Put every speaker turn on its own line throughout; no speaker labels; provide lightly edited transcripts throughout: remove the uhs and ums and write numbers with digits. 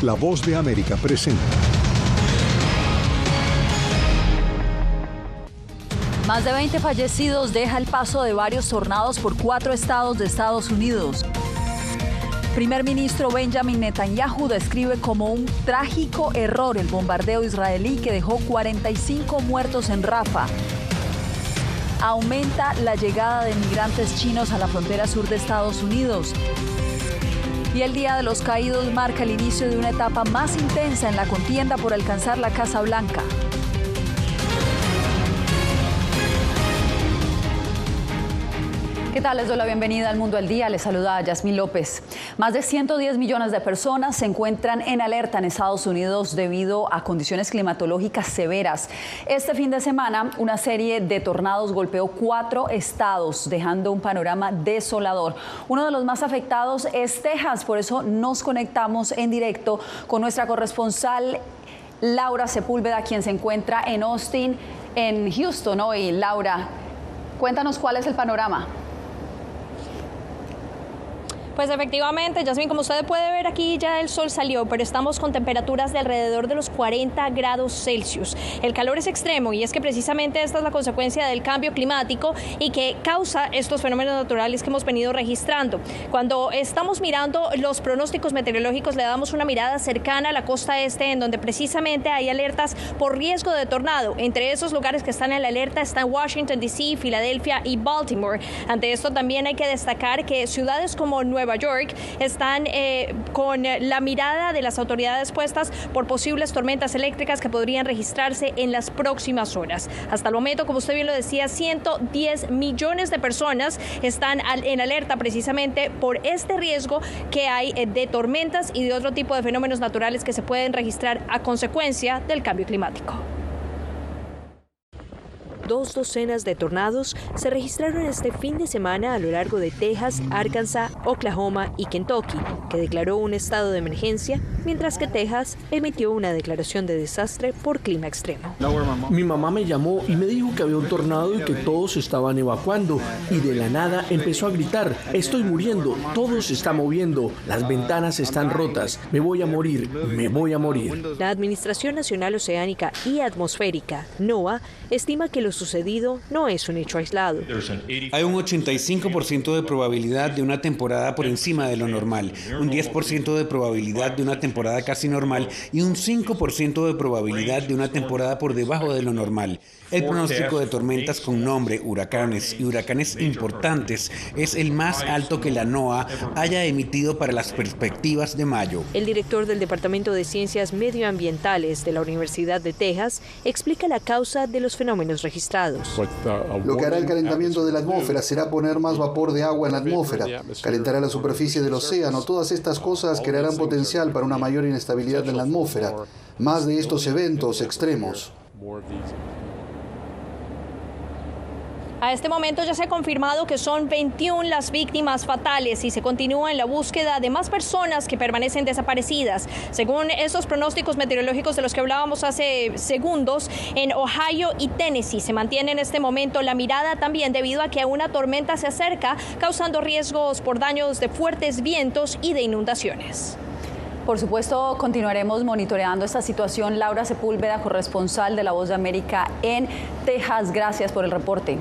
La Voz de América presenta.
Más de 20 fallecidos deja el paso de varios tornados por 4 estados de Estados Unidos. Primer ministro Benjamin Netanyahu describe como un trágico error el bombardeo israelí que dejó 45 muertos en Rafah. Aumenta la llegada de migrantes chinos a la frontera sur de Estados Unidos. Y el Día de los Caídos marca el inicio de una etapa más intensa en la contienda por alcanzar la Casa Blanca. ¿Qué tal? Les doy la bienvenida al Mundo al Día. Les saluda Yasmín López. Más de 110 millones de personas se encuentran en alerta en Estados Unidos debido a condiciones climatológicas severas. Este fin de semana, una serie de tornados golpeó 4 estados, dejando un panorama desolador. Uno de los más afectados es Texas, por eso nos conectamos en directo con nuestra corresponsal Laura Sepúlveda, quien se encuentra en Austin, en Houston hoy. Laura, cuéntanos cuál es el panorama.
Pues efectivamente, Yasmín, como usted puede ver aquí ya el sol salió, pero estamos con temperaturas de alrededor de los 40 grados Celsius. El calor es extremo y es que precisamente esta es la consecuencia del cambio climático y que causa estos fenómenos naturales que hemos venido registrando. Cuando estamos mirando los pronósticos meteorológicos, le damos una mirada cercana a la costa este, en donde precisamente hay alertas por riesgo de tornado. Entre esos lugares que están en la alerta están Washington, D.C., Filadelfia y Baltimore. Ante esto también hay que destacar que ciudades como Nueva York están con la mirada de las autoridades puestas por posibles tormentas eléctricas que podrían registrarse en las próximas horas. Hasta el momento, como usted bien lo decía, 110 millones de personas están en alerta precisamente por este riesgo que hay de tormentas y de otro tipo de fenómenos naturales que se pueden registrar a consecuencia del cambio climático. 2 docenas de tornados se registraron este fin de semana a lo largo de Texas, Arkansas, Oklahoma y Kentucky, que declaró un estado de emergencia, mientras que Texas emitió una declaración de desastre por clima extremo.
Mi mamá me llamó y me dijo que había un tornado y que todos estaban evacuando, y de la nada empezó a gritar: estoy muriendo, todo se está moviendo, las ventanas están rotas, me voy a morir, me voy a morir.
La Administración Nacional Oceánica y Atmosférica, NOAA, estima que lo sucedido no es un hecho aislado.
Hay un 85% de probabilidad de una temporada por encima de lo normal, un 10% de probabilidad de una temporada casi normal y un 5% de probabilidad de una temporada por debajo de lo normal. El pronóstico de tormentas con nombre, huracanes y huracanes importantes es el más alto que la NOAA haya emitido para las perspectivas de mayo.
El director del Departamento de Ciencias Medioambientales de la Universidad de Texas explica la causa de los fenómenos registrados.
Lo que hará el calentamiento de la atmósfera será poner más vapor de agua en la atmósfera, calentará la superficie del océano. Todas estas cosas crearán potencial para una mayor inestabilidad en la atmósfera. Más de estos eventos extremos.
A este momento ya se ha confirmado que son 21 las víctimas fatales y se continúa en la búsqueda de más personas que permanecen desaparecidas. Según estos pronósticos meteorológicos de los que hablábamos hace segundos, en Ohio y Tennessee se mantiene en este momento la mirada también debido a que una tormenta se acerca, causando riesgos por daños de fuertes vientos y de inundaciones.
Por supuesto, continuaremos monitoreando esta situación. Laura Sepúlveda, corresponsal de La Voz de América en Texas. Gracias por el reporte.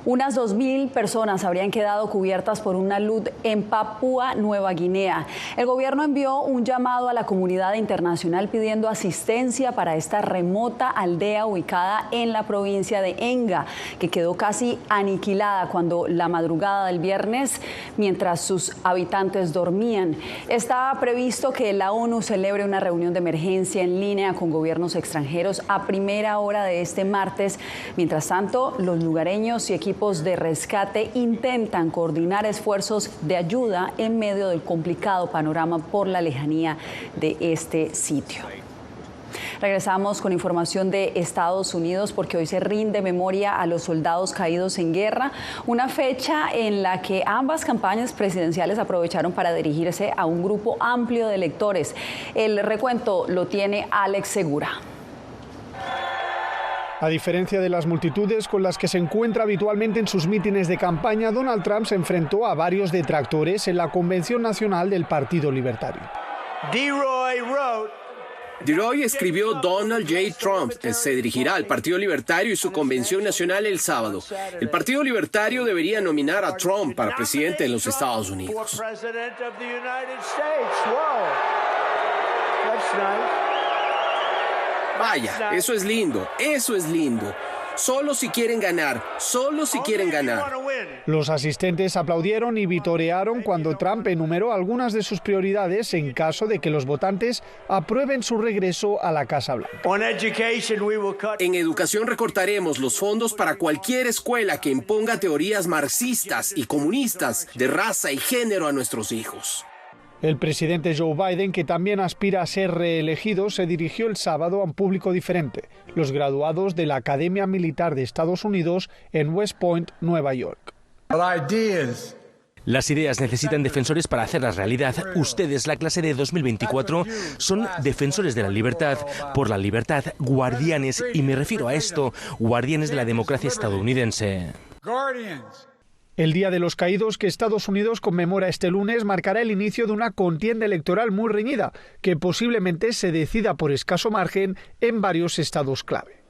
Unas 2.000 personas habrían quedado cubiertas por una luz en Papúa Nueva Guinea. El gobierno envió un llamado a la comunidad internacional pidiendo asistencia para esta remota aldea ubicada en la provincia de Enga, que quedó casi aniquilada cuando la madrugada del viernes, mientras sus habitantes dormían. Estaba previsto que la ONU celebre una reunión de emergencia en línea con gobiernos extranjeros a primera hora de este martes. Mientras tanto, los lugareños y equipos de rescate intentan coordinar esfuerzos de ayuda en medio del complicado panorama por la lejanía de este sitio. Regresamos con información de Estados Unidos porque hoy se rinde memoria a los soldados caídos en guerra, una fecha en la que ambas campañas presidenciales aprovecharon para dirigirse a un grupo amplio de electores. El recuento lo tiene Alex Segura.
A diferencia de las multitudes con las que se encuentra habitualmente en sus mítines de campaña, Donald Trump se enfrentó a varios detractores en la Convención Nacional del Partido Libertario.
DeRoy escribió Donald J. Trump se dirigirá al Partido Libertario y su convención nacional el sábado. El Partido Libertario debería nominar a Trump para presidente de los Estados Unidos. Vaya, eso es lindo, eso es lindo. Solo si quieren ganar, solo si quieren ganar.
Los asistentes aplaudieron y vitorearon cuando Trump enumeró algunas de sus prioridades en caso de que los votantes aprueben su regreso a la Casa Blanca.
En educación recortaremos los fondos para cualquier escuela que imponga teorías marxistas y comunistas de raza y género a nuestros hijos.
El presidente Joe Biden, que también aspira a ser reelegido, se dirigió el sábado a un público diferente, los graduados de la Academia Militar de Estados Unidos en West Point, Nueva York.
Las ideas necesitan defensores para hacerlas realidad. Ustedes, la clase de 2024, son defensores de la libertad, por la libertad, guardianes, y me refiero a esto, guardianes de la democracia estadounidense.
El Día de los Caídos, que Estados Unidos conmemora este lunes, marcará el inicio de una contienda electoral muy reñida, que posiblemente se decida por escaso margen en varios estados clave.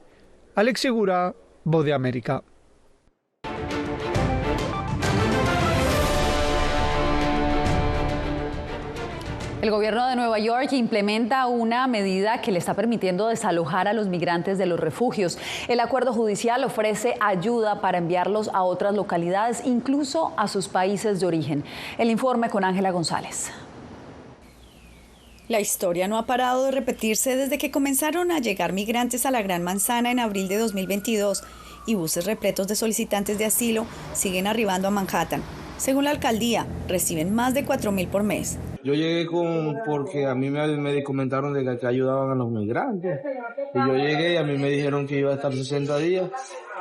Alex Segura, Voz de América.
El gobierno de Nueva York implementa una medida que le está permitiendo desalojar a los migrantes de los refugios. El acuerdo judicial ofrece ayuda para enviarlos a otras localidades, incluso a sus países de origen. El informe con Ángela González.
La historia no ha parado de repetirse desde que comenzaron a llegar migrantes a la Gran Manzana en abril de 2022 y buses repletos de solicitantes de asilo siguen arribando a Manhattan. Según la alcaldía, reciben más de 4.000 por mes.
Yo llegué porque a mí me comentaron de que ayudaban a los migrantes. Y yo llegué y a mí me dijeron que iba a estar 60 días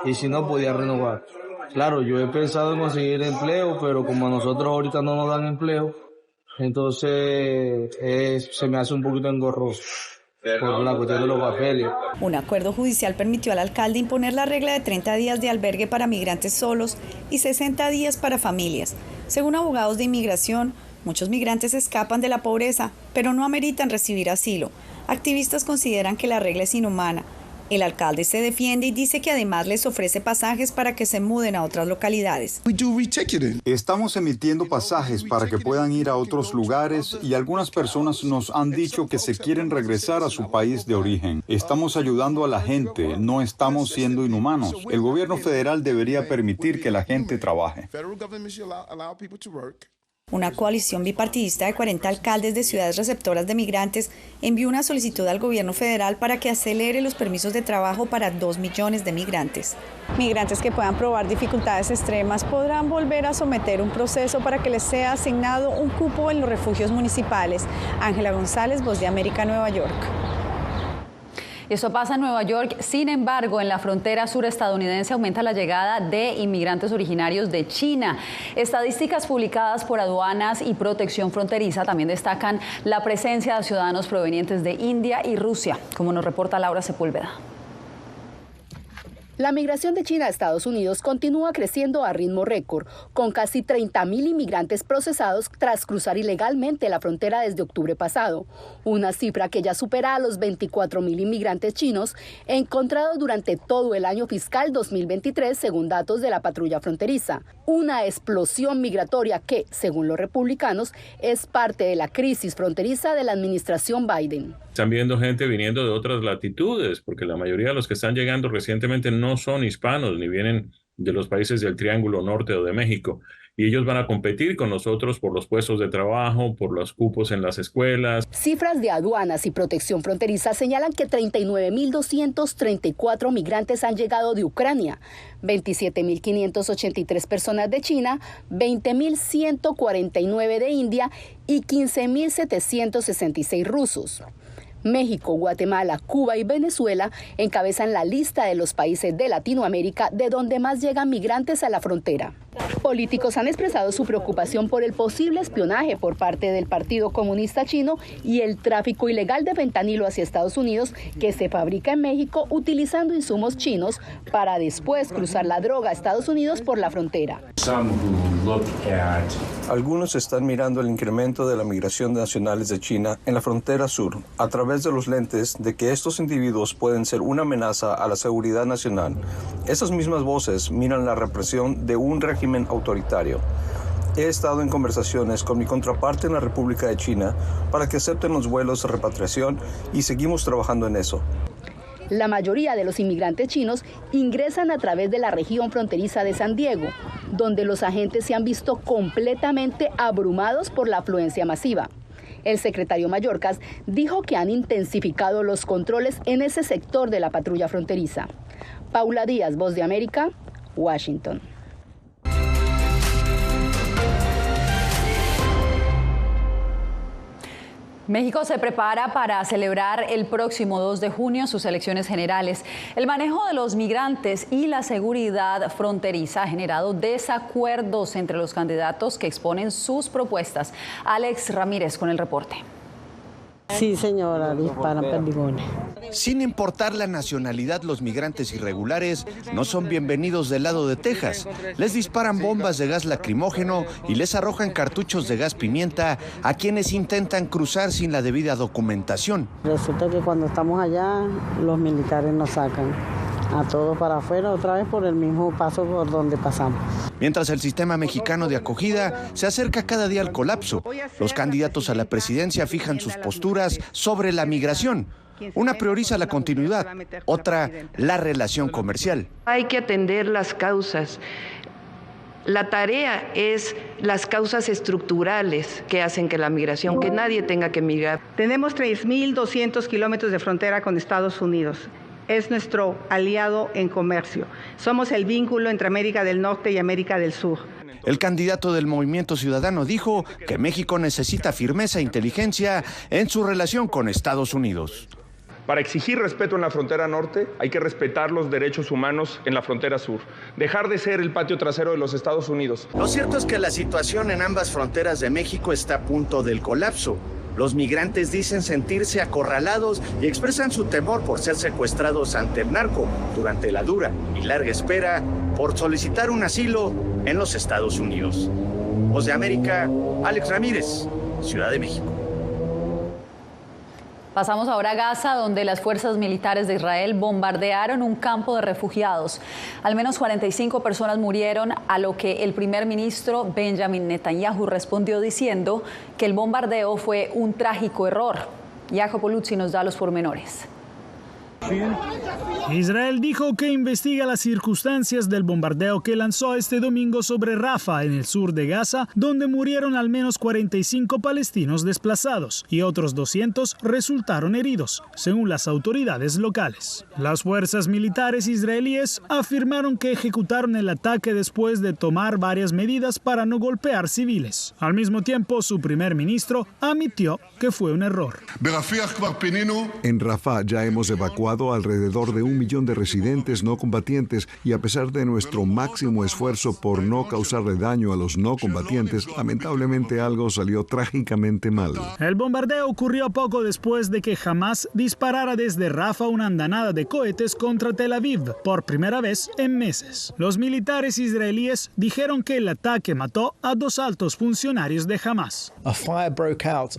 y si no podía renovar. Claro, yo he pensado en conseguir empleo, pero como a nosotros ahorita no nos dan empleo, entonces se me hace un poquito engorroso por la cuestión de los papeles.
Un acuerdo judicial permitió al alcalde imponer la regla de 30 días de albergue para migrantes solos y 60 días para familias. Según abogados de inmigración, muchos migrantes escapan de la pobreza, pero no ameritan recibir asilo. Activistas consideran que la regla es inhumana. El alcalde se defiende y dice que además les ofrece pasajes para que se muden a otras localidades.
Estamos emitiendo pasajes para que puedan ir a otros lugares y algunas personas nos han dicho que se quieren regresar a su país de origen. Estamos ayudando a la gente, no estamos siendo inhumanos. El gobierno federal debería permitir que la gente trabaje.
Una coalición bipartidista de 40 alcaldes de ciudades receptoras de migrantes envió una solicitud al gobierno federal para que acelere los permisos de trabajo para 2 millones de migrantes. Migrantes que puedan probar dificultades extremas podrán volver a someter un proceso para que les sea asignado un cupo en los refugios municipales. Ángela González, Voz de América, Nueva York.
Eso pasa en Nueva York. Sin embargo, en la frontera sur estadounidense aumenta la llegada de inmigrantes originarios de China. Estadísticas publicadas por Aduanas y Protección Fronteriza también destacan la presencia de ciudadanos provenientes de India y Rusia, como nos reporta Laura Sepúlveda.
La migración de China a Estados Unidos continúa creciendo a ritmo récord, con casi 30.000 inmigrantes procesados tras cruzar ilegalmente la frontera desde octubre pasado, una cifra que ya supera a los 24.000 inmigrantes chinos encontrados durante todo el año fiscal 2023, según datos de la patrulla fronteriza. Una explosión migratoria que, según los republicanos, es parte de la crisis fronteriza de la administración Biden.
Están viendo gente viniendo de otras latitudes, porque la mayoría de los que están llegando recientemente no son hispanos, ni vienen de los países del Triángulo Norte o de México. Y ellos van a competir con nosotros por los puestos de trabajo, por los cupos en las escuelas.
Cifras de Aduanas y Protección Fronteriza señalan que 39.234 migrantes han llegado de Ucrania, 27.583 personas de China, 20.149 de India y 15.766 rusos. México, Guatemala, Cuba y Venezuela encabezan la lista de los países de Latinoamérica de donde más llegan migrantes a la frontera. Políticos han expresado su preocupación por el posible espionaje por parte del Partido Comunista Chino y el tráfico ilegal de fentanilo hacia Estados Unidos que se fabrica en México utilizando insumos chinos para después cruzar la droga a Estados Unidos por la frontera.
Algunos están mirando el incremento de la migración de nacionales de China en la frontera sur a través de los lentes de que estos individuos pueden ser una amenaza a la seguridad nacional. Esas mismas voces miran la represión de un régimen autoritario. He estado en conversaciones con mi contraparte en la República de China para que acepten los vuelos de repatriación y seguimos trabajando en eso.
La mayoría de los inmigrantes chinos ingresan a través de la región fronteriza de San Diego, donde los agentes se han visto completamente abrumados por la afluencia masiva. El secretario Mayorkas dijo que han intensificado los controles en ese sector de la patrulla fronteriza. Paula Díaz, Voz de América, Washington.
México se prepara para celebrar el próximo 2 de junio sus elecciones generales. El manejo de los migrantes y la seguridad fronteriza ha generado desacuerdos entre los candidatos que exponen sus propuestas. Alex Ramírez con el reporte.
Sí, señora, disparan perdigones.
Sin importar la nacionalidad, los migrantes irregulares no son bienvenidos del lado de Texas. Les disparan bombas de gas lacrimógeno y les arrojan cartuchos de gas pimienta a quienes intentan cruzar sin la debida documentación.
Resulta que cuando estamos allá, los militares nos sacan a todos para afuera otra vez por el mismo paso por donde pasamos.
Mientras el sistema mexicano de acogida se acerca cada día al colapso, los candidatos a la presidencia fijan sus posturas sobre la migración. Una prioriza la continuidad, otra la relación comercial.
Hay que atender las causas. La tarea es las causas estructurales que hacen que la migración, que nadie tenga que migrar.
Tenemos 3.200 kilómetros de frontera con Estados Unidos. Es nuestro aliado en comercio. Somos el vínculo entre América del Norte y América del Sur.
El candidato del Movimiento Ciudadano dijo que México necesita firmeza e inteligencia en su relación con Estados Unidos.
Para exigir respeto en la frontera norte, hay que respetar los derechos humanos en la frontera sur. Dejar de ser el patio trasero de los Estados Unidos.
Lo cierto es que la situación en ambas fronteras de México está a punto del colapso. Los migrantes dicen sentirse acorralados y expresan su temor por ser secuestrados ante el narco durante la dura y larga espera por solicitar un asilo en los Estados Unidos. Voz de América, Alex Ramírez, Ciudad de México.
Pasamos ahora a Gaza, donde las fuerzas militares de Israel bombardearon un campo de refugiados. Al menos 45 personas murieron, a lo que el primer ministro Benjamin Netanyahu respondió diciendo que el bombardeo fue un trágico error. Jacopo Luzzi nos da los pormenores.
Israel dijo que investiga las circunstancias del bombardeo que lanzó este domingo sobre Rafah, en el sur de Gaza, donde murieron al menos 45 palestinos desplazados y otros 200 resultaron heridos, según las autoridades locales. Las fuerzas militares israelíes afirmaron que ejecutaron el ataque después de tomar varias medidas para no golpear civiles. Al mismo tiempo, su primer ministro admitió que fue un error.
En Rafah ya hemos evacuado alrededor de 1 millón de residentes no combatientes y a pesar de nuestro máximo esfuerzo por no causarle daño a los no combatientes, lamentablemente algo salió trágicamente mal.
El bombardeo ocurrió poco después de que Hamás disparara desde Rafah una andanada de cohetes contra Tel Aviv, por primera vez en meses. Los militares israelíes dijeron que el ataque mató a 2 altos funcionarios de Hamás.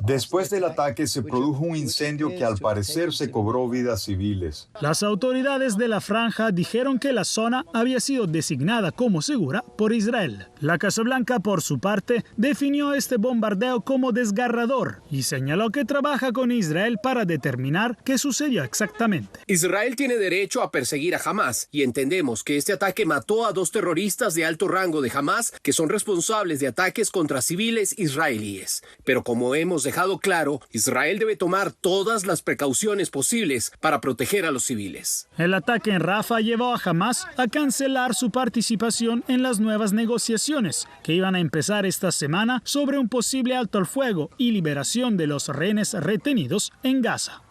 Después del ataque se produjo un incendio que al parecer se cobró vidas civiles.
Las autoridades de la franja dijeron que la zona había sido designada como segura por Israel. La Casa Blanca, por su parte, definió este bombardeo como desgarrador y señaló que trabaja con Israel para determinar qué sucedió exactamente.
Israel tiene derecho a perseguir a Hamás y entendemos que este ataque mató a 2 terroristas de alto rango de Hamás que son responsables de ataques contra civiles israelíes. Pero como hemos dejado claro, Israel debe tomar todas las precauciones posibles para proteger a los civiles.
El ataque en Rafah llevó a Hamás a cancelar su participación en las nuevas negociaciones que iban a empezar esta semana sobre un posible alto al fuego y liberación de los rehenes retenidos en Gaza.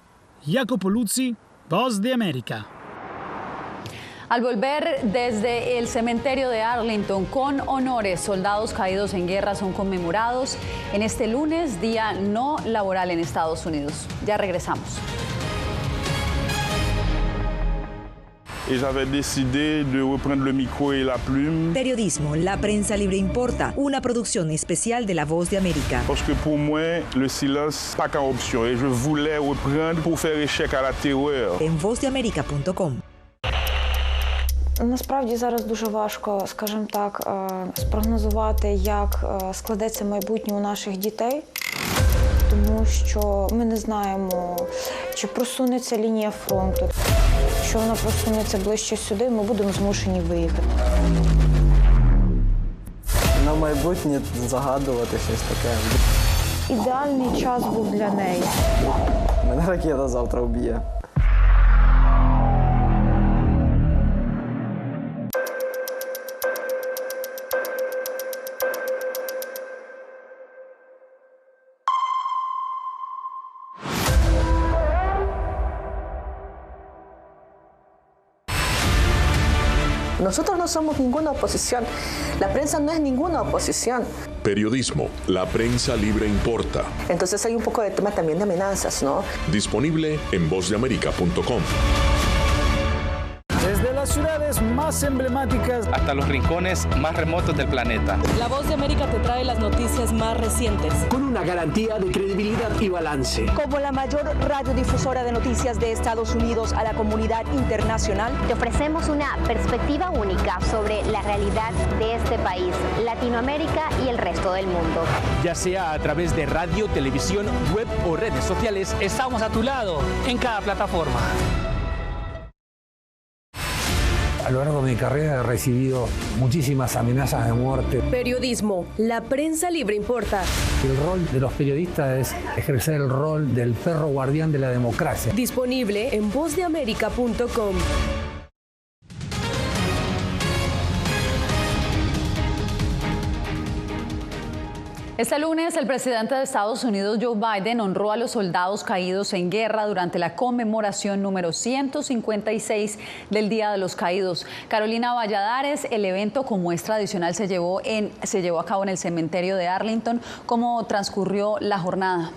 Jacopo Luzzi, Voz de América.
Al volver desde el cementerio de Arlington con honores, soldados caídos en guerra son conmemorados en este lunes, día no laboral en Estados Unidos. Ya regresamos.
Periodismo, la prensa libre importa, una producción especial de La Voz de América.
Porque pour moi, le silence pas qu'une option et je voulais reprendre pour faire échec à la terreur.
En vozdeamerica.com.
Насправді зараз дуже важко, скажімо так, спрогнозувати, як складеться майбутнє у наших дітей, тому що ми не знаємо, чи просунеться лінія фронту. Якщо вона просунеться ближче сюди, ми будемо змушені виїхати.
На майбутнє загадувати щось таке.
Ідеальний час був для неї.
Мене ракета завтра вб'є.
Nosotros no somos ninguna oposición. La prensa no es ninguna oposición.
Periodismo, la prensa libre importa.
Entonces hay un poco de tema también de amenazas, ¿no?
Disponible en vozdeamerica.com.
Desde las ciudades más emblemáticas
hasta los rincones más remotos del planeta.
La Voz de América te trae las noticias más recientes.
Con una garantía de credibilidad y balance.
Como la mayor radiodifusora de noticias de Estados Unidos a la comunidad internacional,
te ofrecemos una perspectiva única sobre la realidad de este país, Latinoamérica y el resto del mundo.
Ya sea a través de radio, televisión, web o redes sociales, estamos a tu lado en cada plataforma.
A lo largo de mi carrera he recibido muchísimas amenazas de muerte.
Periodismo, la prensa libre importa.
El rol de los periodistas es ejercer el rol del perro guardián de la democracia.
Disponible en vozdeamerica.com.
Este lunes, el presidente de Estados Unidos, Joe Biden, honró a los soldados caídos en guerra durante la conmemoración número 156 del Día de los Caídos. Carolina Valladares, el evento, como es tradicional, se llevó a cabo en el cementerio de Arlington. ¿Cómo transcurrió la jornada?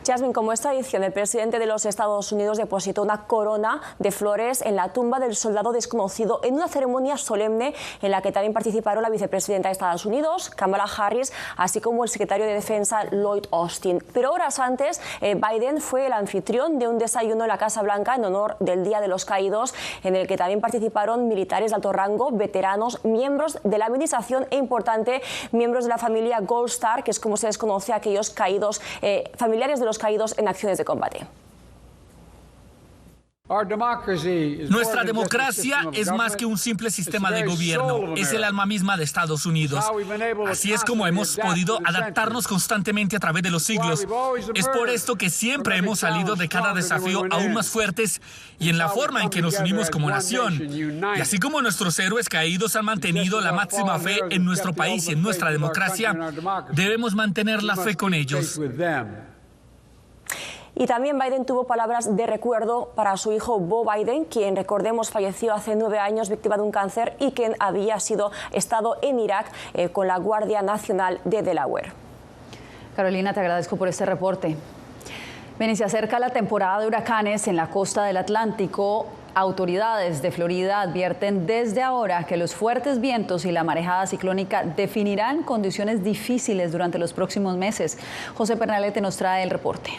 Jasmine, como es tradición, el presidente de los Estados Unidos depositó una corona de flores en la tumba del soldado desconocido en una ceremonia solemne en la que también participaron la vicepresidenta de Estados Unidos, Kamala Harris, así como el secretario de Defensa, Lloyd Austin. Pero horas antes, Biden fue el anfitrión de un desayuno en la Casa Blanca en honor del Día de los Caídos, en el que también participaron militares de alto rango, veteranos, miembros de la administración e importante miembros de la familia Gold Star, que es como se les conoce a aquellos caídos, familiares de los caídos en acciones de combate.
Nuestra democracia es más que un simple sistema de gobierno, es el alma misma de Estados Unidos. Así es como hemos podido adaptarnos constantemente a través de los siglos. Es por esto que siempre hemos salido de cada desafío aún más fuertes y en la forma en que nos unimos como nación. Y así como nuestros héroes caídos han mantenido la máxima fe en nuestro país y en nuestra democracia, debemos mantener la fe con ellos.
Y también Biden tuvo palabras de recuerdo para su hijo Beau Biden, quien, recordemos, falleció hace 9 años víctima de un cáncer y quien había estado en Irak con la Guardia Nacional de Delaware.
Carolina, te agradezco por este reporte. Bien, y se acerca la temporada de huracanes en la costa del Atlántico. Autoridades de Florida advierten desde ahora que los fuertes vientos y la marejada ciclónica definirán condiciones difíciles durante los próximos meses. José Pernalete nos trae el reporte.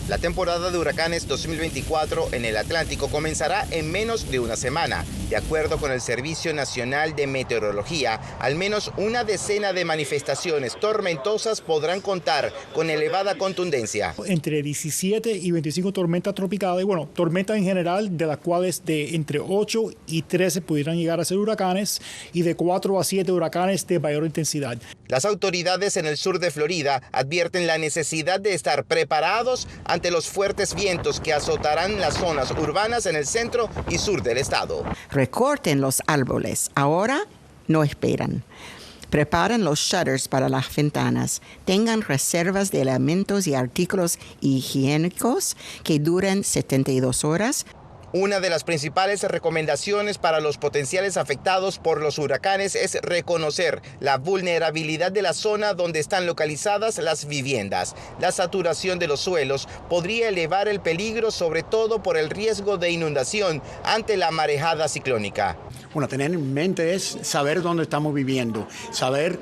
La temporada de huracanes 2024 en el Atlántico comenzará en menos de una semana. De acuerdo con el Servicio Nacional de Meteorología, al menos una decena de manifestaciones tormentosas podrán contar con elevada contundencia.
Entre 17 y 25 tormentas tropicales, tormentas en general, de las cuales de entre 8 y 13 pudieran llegar a ser huracanes y de 4 a 7 huracanes de mayor intensidad.
Las autoridades en el sur de Florida advierten la necesidad de estar preparados ante los fuertes vientos que azotarán las zonas urbanas en el centro y sur del estado.
Recorten los árboles. Ahora no esperan. Preparen los shutters para las ventanas. Tengan reservas de alimentos y artículos higiénicos que duren 72 horas.
Una de las principales recomendaciones para los potenciales afectados por los huracanes es reconocer la vulnerabilidad de la zona donde están localizadas las viviendas. La saturación de los suelos podría elevar el peligro, sobre todo por el riesgo de inundación ante la marejada ciclónica.
Bueno, tener en mente es saber dónde estamos viviendo, saber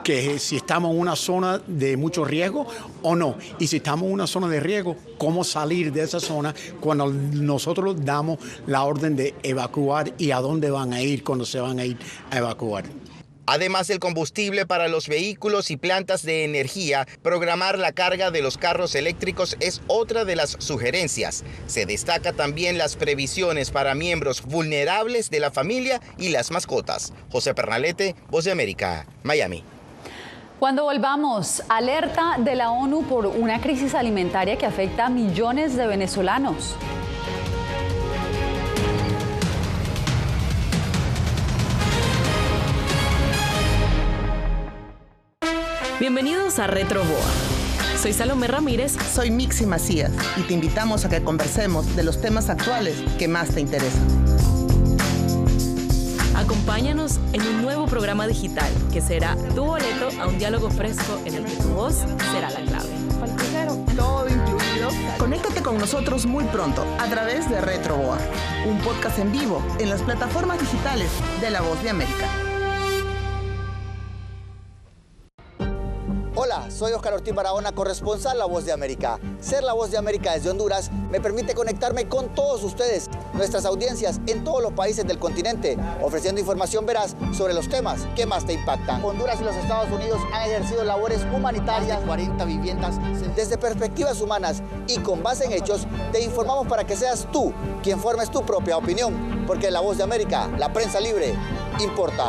que si estamos en una zona de mucho riesgo o no. Y si estamos en una zona de riesgo, cómo salir de esa zona cuando nosotros damos la orden de evacuar y a dónde van a ir cuando se van a ir a evacuar.
Además del combustible para los vehículos y plantas de energía, programar la carga de los carros eléctricos es otra de las sugerencias. Se destaca también las previsiones para miembros vulnerables de la familia y las mascotas. José Pernalete, Voz de América, Miami.
Cuando volvamos, alerta de la ONU por una crisis alimentaria que afecta a millones de venezolanos.
Bienvenidos a Retroboa. Soy Salomé Ramírez.
Soy Mixi Macías y te invitamos a que conversemos de los temas actuales que más te interesan.
Acompáñanos en un nuevo programa digital que será tu boleto a un diálogo fresco en el que tu voz será la clave.
Todo incluido. Conéctate con nosotros muy pronto a través de Retroboa, un podcast en vivo en las plataformas digitales de La Voz de América.
Hola, soy Oscar Ortiz Barahona, corresponsal La Voz de América. Ser La Voz de América desde Honduras me permite conectarme con todos ustedes, nuestras audiencias en todos los países del continente, ofreciendo información veraz sobre los temas que más te impactan. Honduras y los Estados Unidos han ejercido labores humanitarias, 40 viviendas. Desde perspectivas humanas y con base en hechos, te informamos para que seas tú quien formes tu propia opinión, porque La Voz de América, la prensa libre, importa.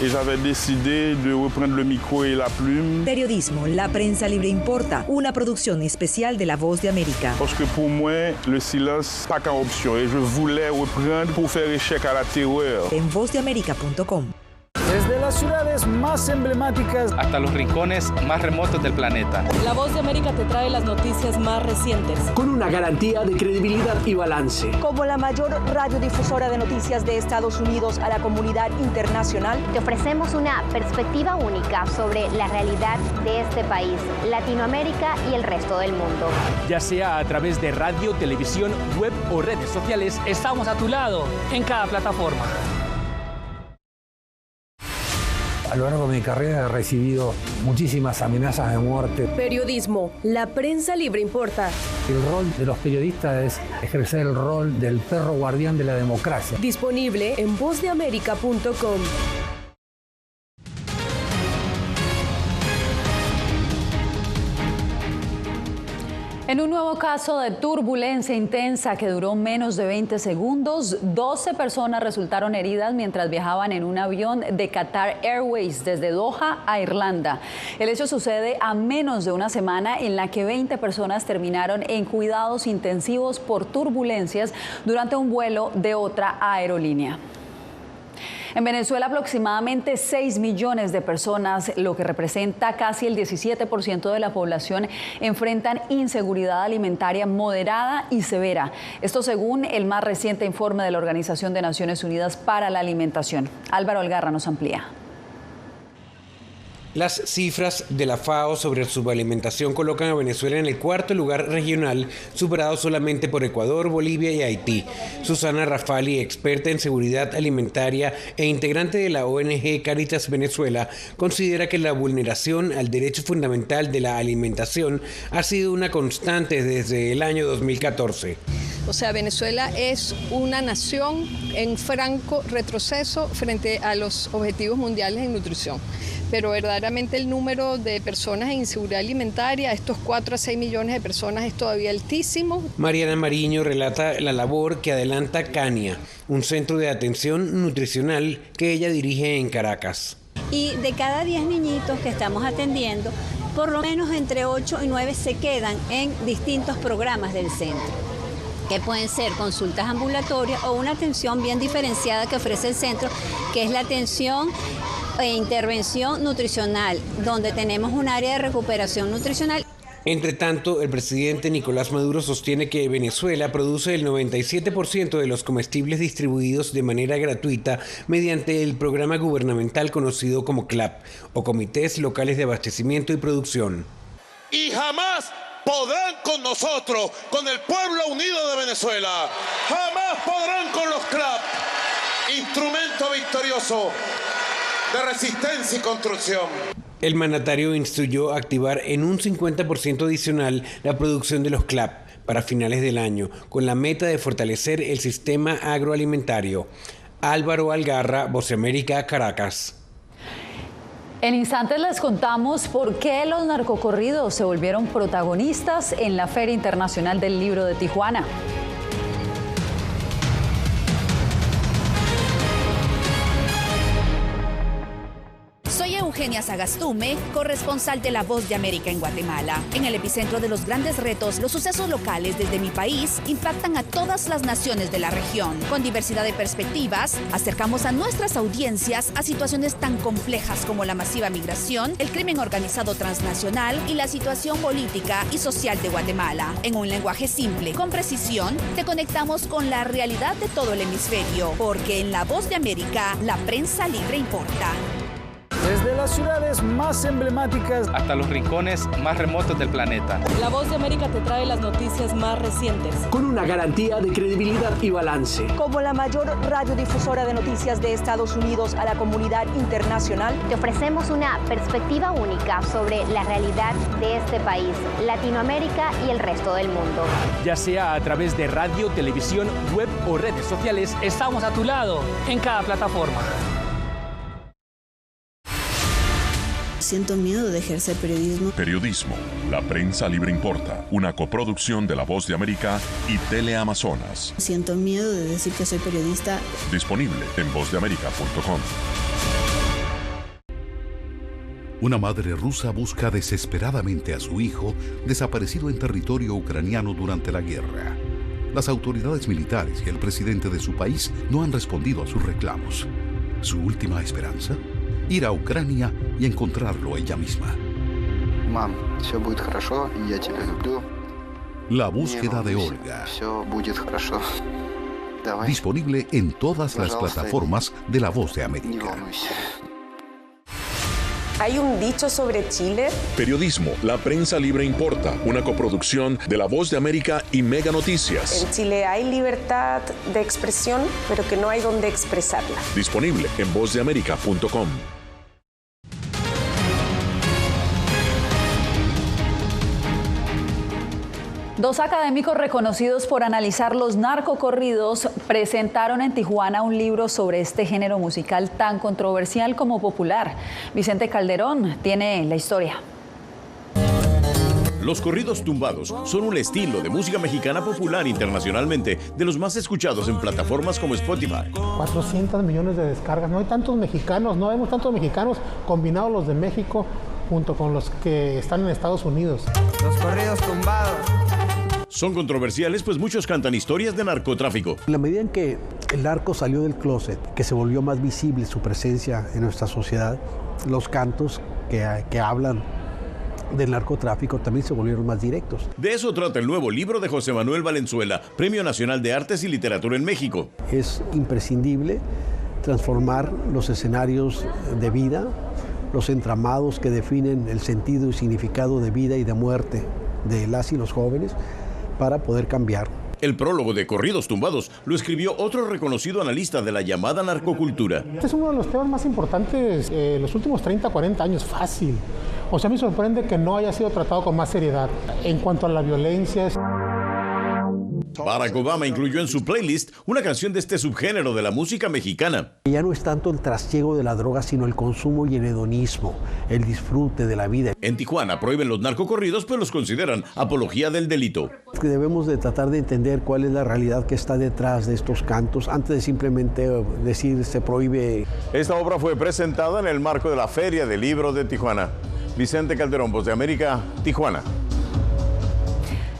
Et j'avais décidé de reprendre le micro et la plume.
Periodismo, la prensa libre importa, una producción especial de La Voz de América.
Parce que pour moi, le silence pas qu'une option et je voulais reprendre pour faire échec à la terreur.
En vozdeamerica.com.
Desde las ciudades más emblemáticas
hasta los rincones más remotos del planeta.
La Voz de América te trae las noticias más recientes.
Con una garantía de credibilidad y balance.
Como la mayor radiodifusora de noticias de Estados Unidos a la comunidad internacional,
te ofrecemos una perspectiva única sobre la realidad de este país, Latinoamérica y el resto del mundo.
Ya sea a través de radio, televisión, web o redes sociales, estamos a tu lado en cada plataforma.
A lo largo de mi carrera he recibido muchísimas amenazas de muerte.
Periodismo, la prensa libre importa.
El rol de los periodistas es ejercer el rol del perro guardián de la democracia.
Disponible en vozdeamerica.com.
En un nuevo caso de turbulencia intensa que duró menos de 20 segundos, 12 personas resultaron heridas mientras viajaban en un avión de Qatar Airways desde Doha a Irlanda. El hecho sucede a menos de una semana en la que 20 personas terminaron en cuidados intensivos por turbulencias durante un vuelo de otra aerolínea. En Venezuela, aproximadamente 6 millones de personas, lo que representa casi el 17% de la población, enfrentan inseguridad alimentaria moderada y severa. Esto según el más reciente informe de la Organización de Naciones Unidas para la Alimentación. Álvaro Algarra nos amplía.
Las cifras de la FAO sobre subalimentación colocan a Venezuela en el cuarto lugar regional, superado solamente por Ecuador, Bolivia y Haití. Susana Rafali, experta en seguridad alimentaria e integrante de la ONG Cáritas Venezuela, considera que la vulneración al derecho fundamental de la alimentación ha sido una constante desde el año 2014.
O sea, Venezuela es una nación en franco retroceso frente a los objetivos mundiales en nutrición. Pero verdaderamente el número de personas en inseguridad alimentaria, estos 4 a 6 millones de personas, es todavía altísimo.
Mariana Mariño relata la labor que adelanta Cania, un centro de atención nutricional que ella dirige en Caracas.
Y de cada 10 niñitos que estamos atendiendo, por lo menos entre 8 y 9 se quedan en distintos programas del centro, que pueden ser consultas ambulatorias o una atención bien diferenciada que ofrece el centro, que es la atención e intervención nutricional, donde tenemos un área de recuperación nutricional.
Entre tanto, el presidente Nicolás Maduro sostiene que Venezuela produce el 97% de los comestibles distribuidos de manera gratuita mediante el programa gubernamental conocido como CLAP, o Comités Locales de Abastecimiento y Producción.
Y jamás podrán con nosotros, con el pueblo unido de Venezuela, jamás podrán con los CLAP, instrumento victorioso de resistencia y construcción.
El mandatario instruyó activar en un 50% adicional la producción de los CLAP para finales del año, con la meta de fortalecer el sistema agroalimentario. Álvaro Algarra, Voz de América, Caracas.
En instantes les contamos por qué los narcocorridos se volvieron protagonistas en la Feria Internacional del Libro de Tijuana.
Soy Eugenia Sagastume, corresponsal de La Voz de América en Guatemala. En el epicentro de los grandes retos, los sucesos locales desde mi país impactan a todas las naciones de la región. Con diversidad de perspectivas, acercamos a nuestras audiencias a situaciones tan complejas como la masiva migración, el crimen organizado transnacional y la situación política y social de Guatemala. En un lenguaje simple, con precisión, te conectamos con la realidad de todo el hemisferio, porque en La Voz de América, la prensa libre importa.
Desde las ciudades más emblemáticas
hasta los rincones más remotos del planeta.
La Voz de América te trae las noticias más recientes.
Con una garantía de credibilidad y balance.
Como la mayor radiodifusora de noticias de Estados Unidos a la comunidad internacional,
te ofrecemos una perspectiva única sobre la realidad de este país, Latinoamérica y el resto del mundo.
Ya sea a través de radio, televisión, web o redes sociales, estamos a tu lado en cada plataforma.
Siento miedo de ejercer periodismo.
Periodismo. La prensa libre importa. Una coproducción de La Voz de América y Teleamazonas.
Siento miedo de decir que soy periodista.
Disponible en vozdeamerica.com.
Una madre rusa busca desesperadamente a su hijo desaparecido en territorio ucraniano durante la guerra. Las autoridades militares y el presidente de su país no han respondido a sus reclamos. ¿Su última esperanza? Ir a Ucrania y encontrarlo ella misma.
Mam, все будет хорошо, я тебя люблю.
La búsqueda de Olga.
Все будет хорошо. Давай.
Disponible en todas las plataformas de La Voz de América.
¿Hay un dicho sobre Chile?
Periodismo, la prensa libre importa. Una coproducción de La Voz de América y Mega Noticias.
En Chile hay libertad de expresión, pero que no hay donde expresarla.
Disponible en vozdeamerica.com.
Dos académicos reconocidos por analizar los narcocorridos presentaron en Tijuana un libro sobre este género musical tan controversial como popular. Vicente Calderón tiene la historia.
Los corridos tumbados son un estilo de música mexicana popular internacionalmente, de los más escuchados en plataformas como Spotify.
400 millones de descargas. No hay tantos mexicanos, no vemos tantos mexicanos combinados los de México junto con los que están en Estados Unidos.
Los corridos tumbados.
Son controversiales, pues muchos cantan historias de narcotráfico.
En la medida en que el narco salió del closet, que se volvió más visible su presencia en nuestra sociedad, los cantos que hablan del narcotráfico también se volvieron más directos.
De eso trata el nuevo libro de José Manuel Valenzuela, Premio Nacional de Artes y Literatura en México.
Es imprescindible transformar los escenarios de vida, los entramados que definen el sentido y significado de vida y de muerte de las y los jóvenes, para poder cambiar.
El prólogo de Corridos Tumbados lo escribió otro reconocido analista de la llamada narcocultura.
Este es uno de los temas más importantes los últimos 30, 40 años, fácil. O sea, me sorprende que no haya sido tratado con más seriedad. En cuanto a la violencia...
Barack Obama incluyó en su playlist una canción de este subgénero de la música mexicana.
Ya no es tanto el trasiego de la droga, sino el consumo y el hedonismo, el disfrute de la vida.
En Tijuana prohíben los narcocorridos, pues los consideran apología del delito.
Debemos de tratar de entender cuál es la realidad que está detrás de estos cantos, antes de simplemente decir se prohíbe.
Esta obra fue presentada en el marco de la Feria del Libro de Tijuana. Vicente Calderón, Voz de América, Tijuana.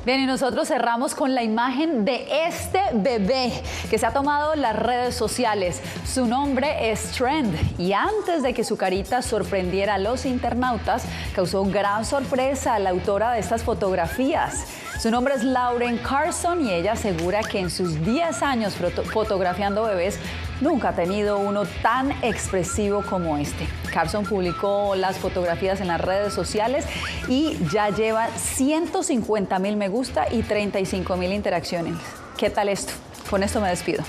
Bien, y nosotros cerramos con la imagen de este bebé que se ha tomado las redes sociales. Su nombre es Trend y antes de que su carita sorprendiera a los internautas, causó gran sorpresa a la autora de estas fotografías. Su nombre es Lauren Carson y ella asegura que en sus 10 años fotografiando bebés nunca ha tenido uno tan expresivo como este. Carson publicó las fotografías en las redes sociales y ya lleva 150,000 me gusta y 35,000 interacciones. ¿Qué tal esto? Con esto me despido.